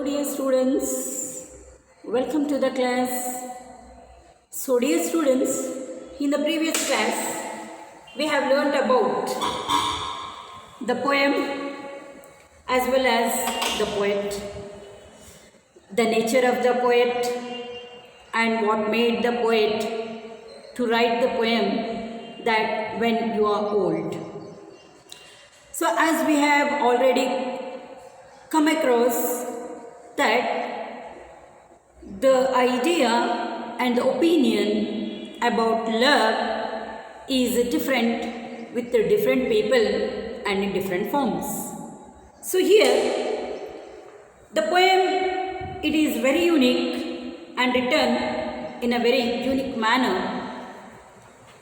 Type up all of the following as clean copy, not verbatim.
dear students, welcome to the class. So dear students, in the previous class we have learnt about the poem as well as the poet, the nature of the poet and what made the poet to write the poem that when you are old. So as we have already come across that the idea and the opinion about love is different with the different people and in different forms. So here the poem, it is very unique and written in a very unique manner.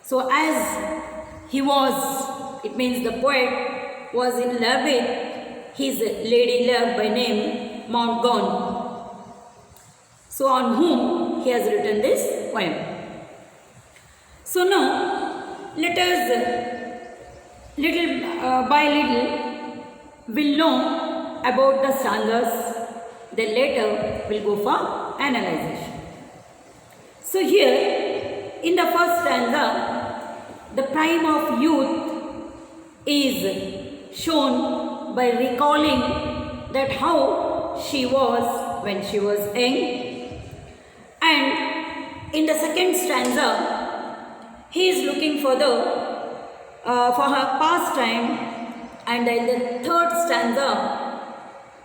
So as he was, it means the poet was in love with his lady love by name Montgon, so on whom he has written this poem. So now let us little by little will know about the stanzas, then later we'll go for analysis. So here in the first stanza, the prime of youth is shown by recalling that how she was when she was young, and in the second stanza he is looking for her pastime, and in the third stanza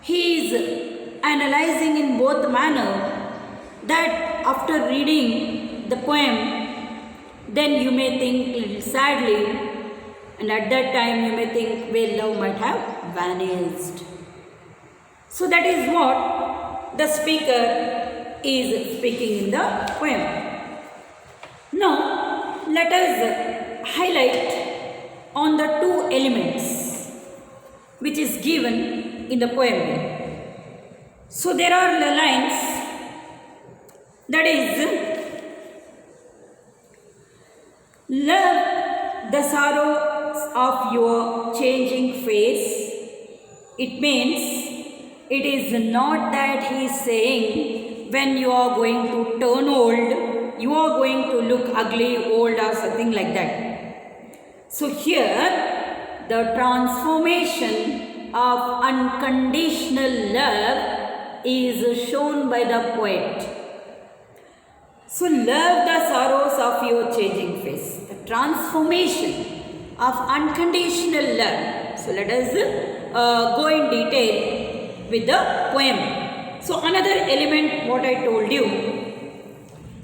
he is analyzing in both manner that after reading the poem then you may think little sadly, and at that time you may think where love might have vanished. So that is what the speaker is speaking in the poem. Now let us highlight on the two elements which is given in the poem. So there are the lines, that is, love the sorrows of your changing face. It means it is not that he is saying when you are going to turn old, you are going to look ugly, old or something like that. So here the transformation of unconditional love is shown by the poet. So love the sorrows of your changing face, the transformation of unconditional love. So let us go in detail with the poem. So another element what I told you,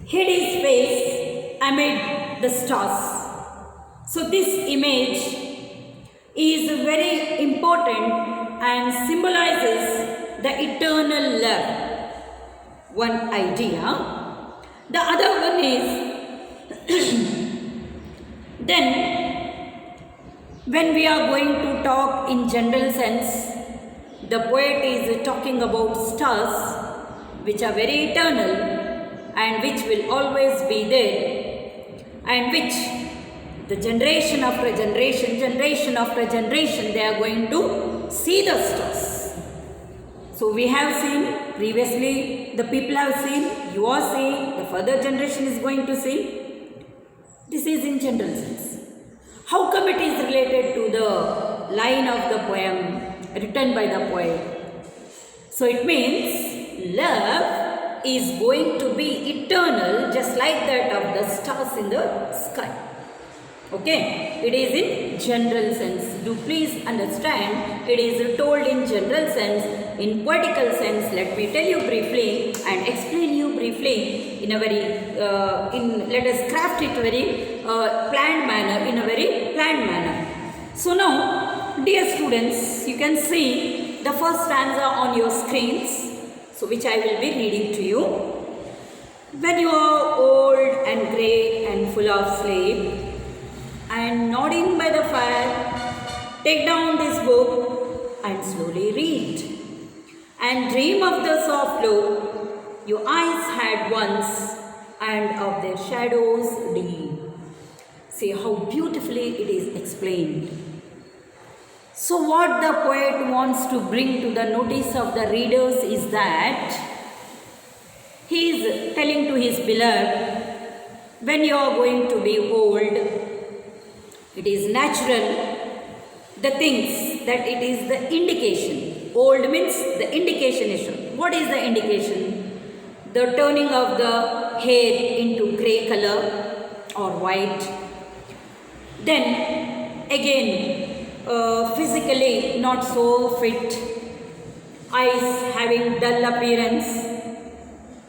hid his face amid the stars. So this image is very important and symbolizes the eternal love. One idea. The other one is then when we are going to talk in general sense, the poet is talking about stars which are very eternal and which will always be there, and which the generation after generation after generation, they are going to see the stars. So we have seen previously, the people have seen, you are seeing, the further generation is going to see. This is in general sense. How come it is related to the line of the poem written by the poet? So it means love is going to be eternal just like that of the stars in the sky. Okay, it is in general sense. Do please understand, it is told in general sense. In poetical sense, let me tell you briefly and explain you briefly in a very, let us craft it very planned manner, in a very planned manner. So now, dear students, you can see the first stanza on your screens, so which I will be reading to you. When you are old and grey and full of sleep, and nodding by the fire, take down this book and slowly read, and dream of the soft look your eyes had once, and of their shadows deep. See how beautifully it is explained. So what the poet wants to bring to the notice of the readers is that he is telling to his beloved, when you are going to be old, it is natural, the things that it is the indication. Old means the indication is shown. What is the indication? The turning of the hair into grey color or white. Then again, physically not so fit, eyes having dull appearance,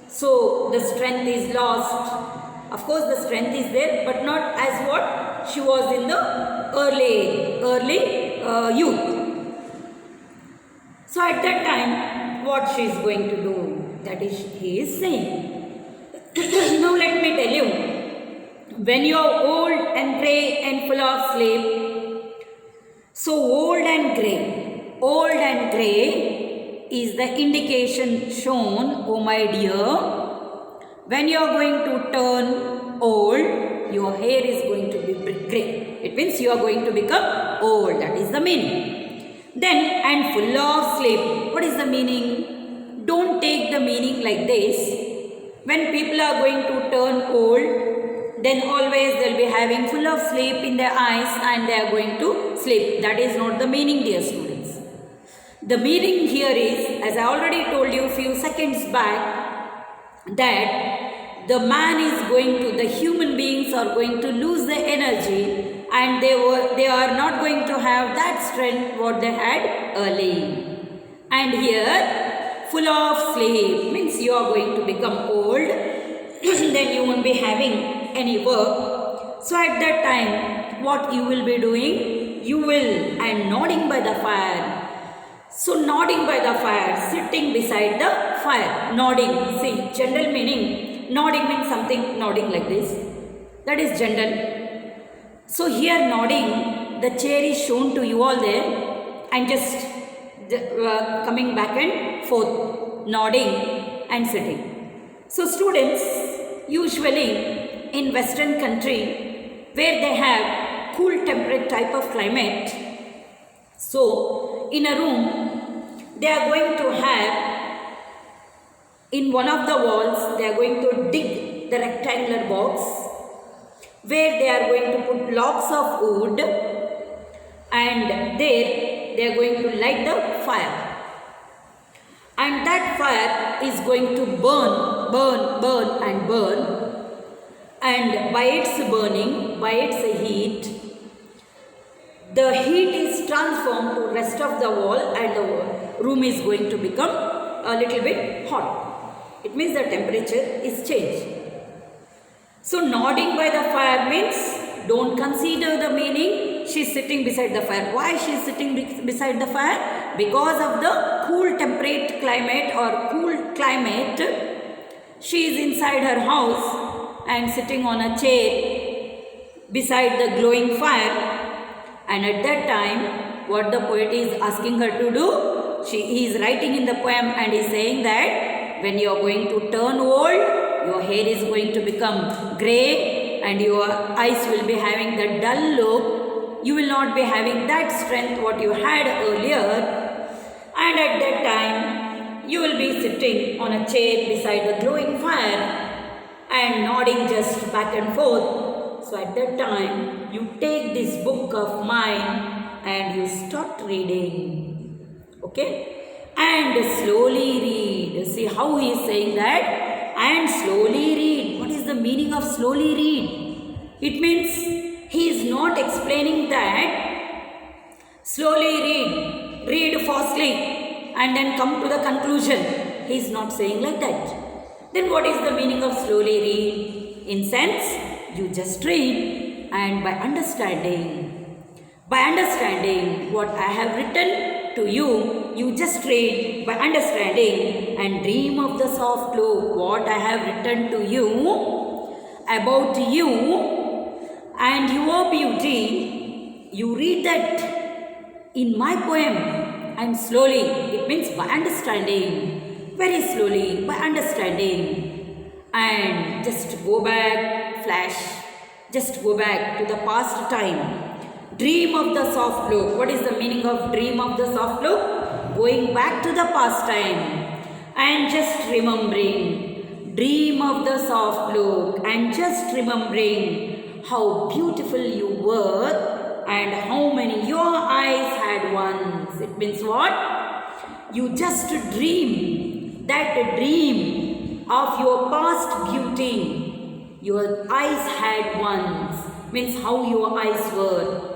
so the strength is lost. Of course the strength is there, but not as what she was in the early youth. So at that time, what she is going to do, that is he is saying. Now let me tell you, when you are old and grey and full of sleep, so old and grey is the indication shown, oh my dear, when you are going to turn old, your hair is going to be grey. It means you are going to become old. That is the meaning. Then, and full of sleep. What is the meaning? Don't take the meaning like this. When people are going to turn old, then always they will be having full of sleep in their eyes and they are going to sleep. That is not the meaning, dear students. The meaning here is, as I already told you a few seconds back, that the man is going to, the human beings are going to lose the energy and they are not going to have that strength what they had early. And here, full of sleep means you are going to become old, then you won't be having any work. So at that time, what you will be doing? You will, and nodding by the fire. So nodding by the fire, sitting beside the fire, nodding. See, general meaning, nodding means something nodding like this. That is general. So here nodding, the chair is shown to you all there and just coming back and forth, nodding and sitting. So students, usually in Western country where they have cool temperate type of climate, so in a room they are going to have, in one of the walls they are going to dig the rectangular box where they are going to put logs of wood and there they are going to light the fire. And that fire is going to burn and by its burning, by its heat, the heat is transformed to rest of the wall and the room is going to become a little bit hot. It means the temperature is changed. So nodding by the fire means don't consider the meaning she is sitting beside the fire. Why she is sitting beside the fire? Because of the cool temperate climate or cool climate, she is inside her house and sitting on a chair beside the glowing fire. And at that time, what the poet is asking her to do, he is writing in the poem and is saying that when you are going to turn old, your hair is going to become grey and your eyes will be having the dull look. You will not be having that strength what you had earlier. And at that time, you will be sitting on a chair beside the glowing fire and nodding just back and forth. So at that time, you take this book of mine and you start reading. Okay? And slowly read. See how he is saying that? And slowly read. What is the meaning of slowly read? It means he is not explaining that slowly read fastly and then come to the conclusion. He is not saying like that. Then what is the meaning of slowly read? In sense, you just read and by understanding what I have written to you, you just read by understanding and dream of the soft look what I have written to you about you and your beauty. You read that in my poem and slowly, it means by understanding, very slowly by understanding, and just go back, flash, just go back to the past time Dream of the soft look. What is the meaning of dream of the soft look? Going back to the past time and just remembering. Dream of the soft look and just remembering how beautiful you were and how many your eyes had once. It means what? You just dream that dream of your past beauty your eyes had once. Means how your eyes were.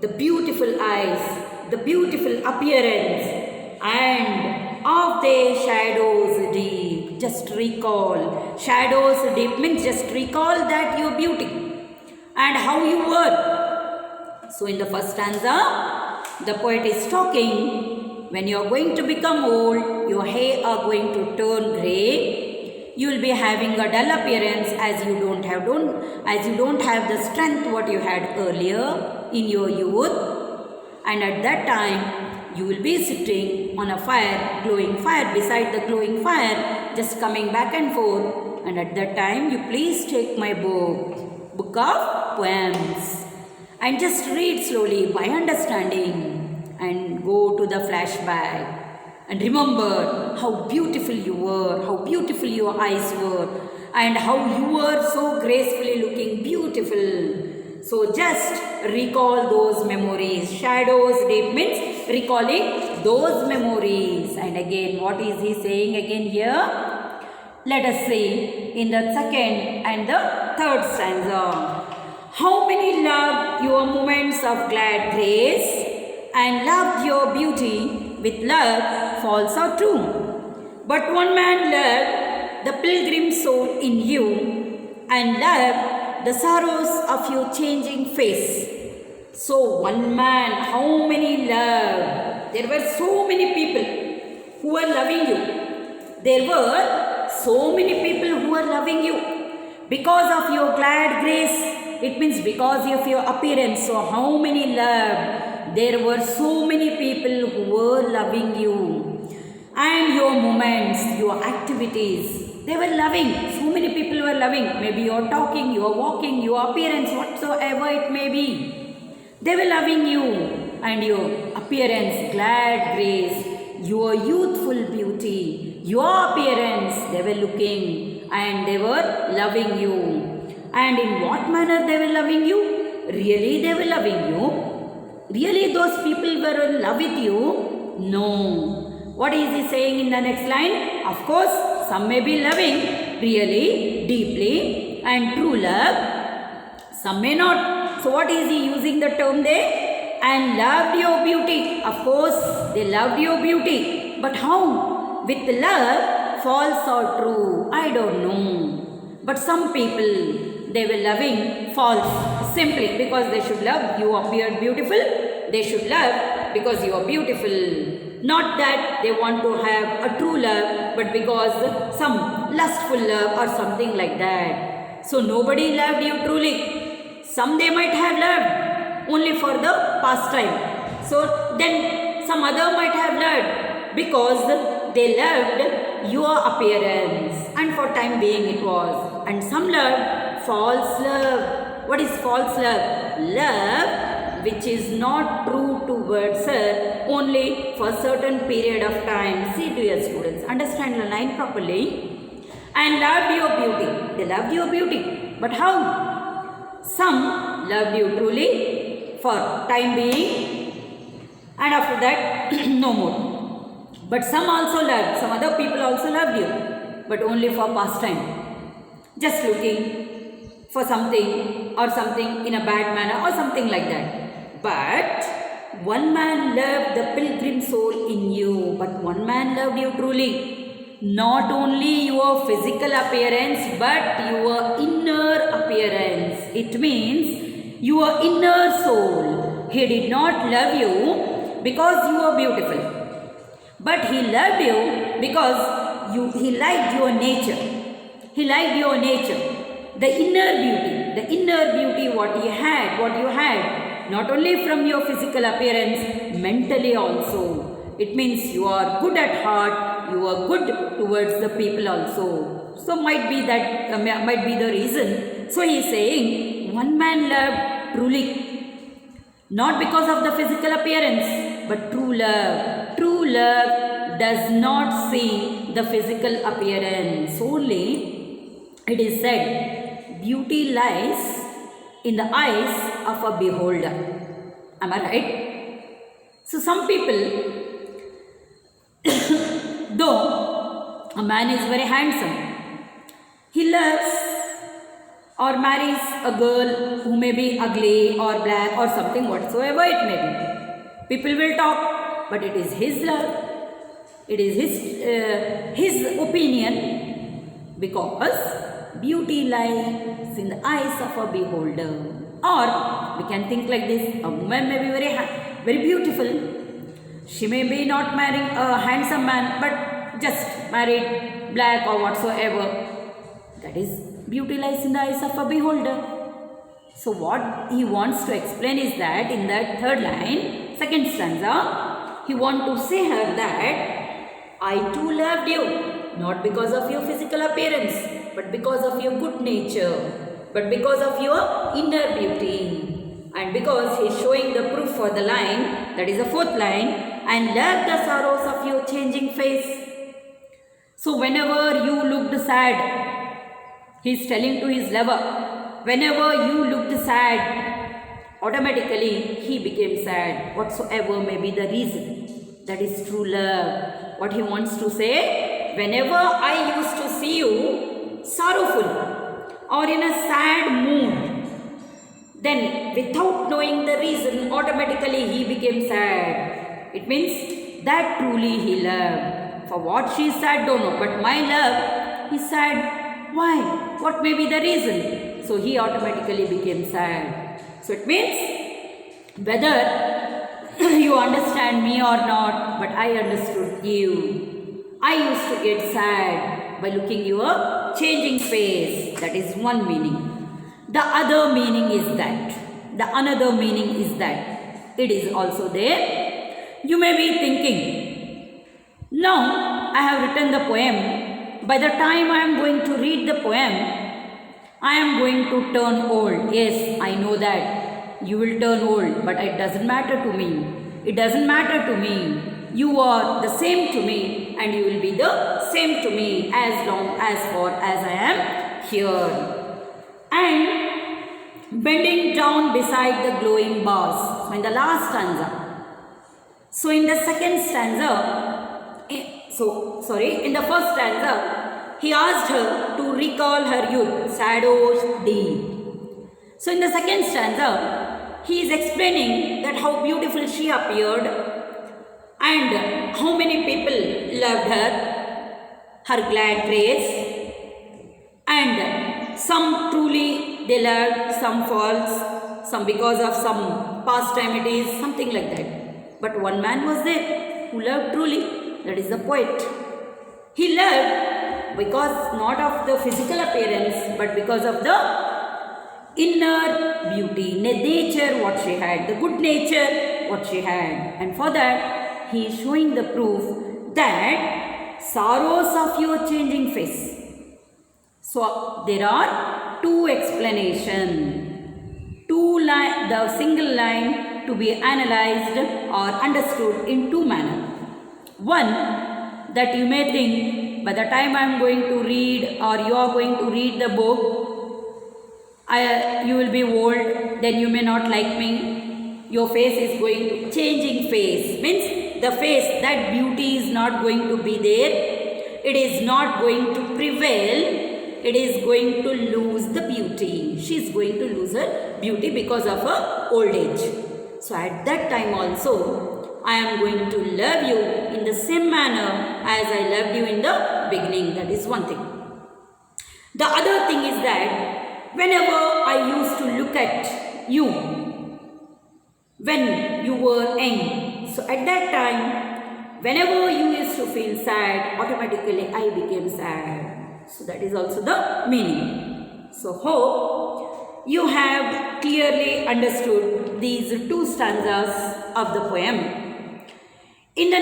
The beautiful eyes, the beautiful appearance and of their shadows deep. Just recall. Shadows deep means just recall that your beauty and how you were. So in the first stanza, the poet is talking, when you are going to become old, your hair are going to turn grey. You will be having a dull appearance as you don't have the strength what you had earlier in your youth, and at that time you will be sitting on a fire, glowing fire, beside the glowing fire, just coming back and forth, and at that time you please take my book of poems and just read slowly by understanding and go to the flashback and remember how beautiful you were, how beautiful your eyes were and how you were so gracefully looking beautiful. So just recall those memories. Shadows deep means recalling those memories. And again, what is he saying again here? Let us see in the second and the third stanza. How many loved your moments of glad grace and loved your beauty with love false or true. But one man loved the pilgrim soul in you and loved the sorrows of your changing face. So one man, how many loved? There were so many people who were loving you. There were so many people who were loving you because of your glad grace. It means because of your appearance. So how many loved? There were so many people who were loving you. And your moments, your activities, they were loving. So many people were loving. Maybe you are talking, you are walking, your appearance, whatsoever it may be. They were loving you and your appearance, glad grace, your youthful beauty, your appearance, they were looking and they were loving you. And in what manner they were loving you? Really they were loving you? Really those people were in love with you? No. What is he saying in the next line? Of course, some may be loving really, deeply and true love. Some may not. So what is he using the term there? And loved your beauty. Of course, they loved your beauty. But how? With love, false or true? I don't know. But some people, they were loving false. Simply because they should love. You appeared beautiful. They should love because you are beautiful. Not that they want to have a true love, but because some lustful love or something like that. So nobody loved you truly. Some they might have loved only for the pastime. So then some other might have loved because they loved your appearance and for time being it was. And some loved false love. What is false love? Love which is not true towards her only for certain period of time. See dear students, understand the line properly. And loved your beauty. They loved your beauty. But how? Some loved you truly for time being and after that no more. But some also loved, some other people also loved you, but only for pastime. Just looking for something or something in a bad manner or something like that. But one man loved the pilgrim soul in you, but one man loved you truly. Not only your physical appearance, but your inner appearance. It means your inner soul. He did not love you because you are beautiful, but he loved you because he liked your nature. He liked your nature. The inner beauty what you had. Not only from your physical appearance, mentally also. It means you are good at heart, you are good towards the people also. So might be the reason. So he is saying, one man loved truly. Not because of the physical appearance, but true love. True love does not see the physical appearance. Only it is said, beauty lies in the eyes of a beholder. Am I right? So some people, though a man is very handsome, he loves or marries a girl who may be ugly or black or something whatsoever it may be. People will talk, but it is his love. It is his opinion, because beauty lies in the eyes of a beholder. Or we can think like this: a woman may be very beautiful. She may be not marrying a handsome man, but just married black or whatsoever. That is, beauty lies in the eyes of a beholder. So what he wants to explain is that in that third line, second stanza, he wants to say her that I too loved you, not because of your physical appearance, but because of your good nature, but because of your inner beauty. And because he is showing the proof for the line, that is the fourth line, and love the sorrows of your changing face. So whenever you looked sad, he is telling to his lover, whenever you looked sad, automatically he became sad, whatsoever may be the reason. That is true love. What he wants to say, whenever I used to see you sorrowful or in a sad mood, then without knowing the reason, automatically he became sad. It means that truly he loved. For what she is sad, don't know, but my love, he is sad. Why? What may be the reason? So he automatically became sad. So it means whether you understand me or not, but I understood you. I used to get sad by looking your changing face. That is one meaning. The other meaning is that. The another meaning is that. It is also there. You may be thinking, now I have written the poem. By the time I am going to read the poem, I am going to turn old. Yes, I know that. You will turn old, but it doesn't matter to me. It doesn't matter to me. You are the same to me, and you will be the same to me as long as far as I am here. And bending down beside the glowing bars. So in the last stanza. So in the second stanza, in the first stanza, he asked her to recall her youth, shadows deep. So in the second stanza, he is explaining that how beautiful she appeared and how many people loved her glad grace, and some truly they loved, some false, some because of some pastimities, something like that. But one man was there who loved truly. That is the poet. He loved because not of the physical appearance, but because of the inner beauty, nature what she had, the good nature what she had. And for that, he is showing the proof that sorrows of your changing face. So there are two explanations. The single line to be analyzed or understood in two manners. One, that you may think, by the time I am going to read or you are going to read the book, you will be old, then you may not like me. Your face is going to changing face. Means the face, that beauty is not going to be there. It is not going to prevail. It is going to lose the beauty. She is going to lose her beauty because of her old age. So at that time also, I am going to love you in the same manner as I loved you in the beginning. That is one thing. The other thing is that whenever I used to look at you when you were young, so at that time, whenever you used to feel sad, automatically I became sad. So that is also the meaning. So hope you have clearly understood these two stanzas of the poem. In the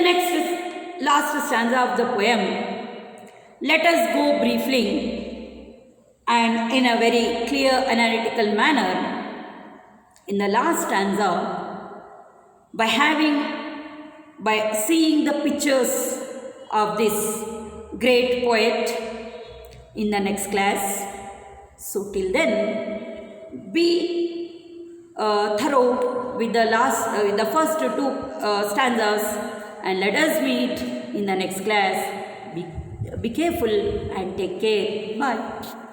last stanza of the poem, let us go briefly and in a very clear analytical manner. In the last stanza, by seeing the pictures of this great poet in the next class. So till then, be thorough with the first two stanzas, and let us meet in the next class. Be careful and take care. Bye.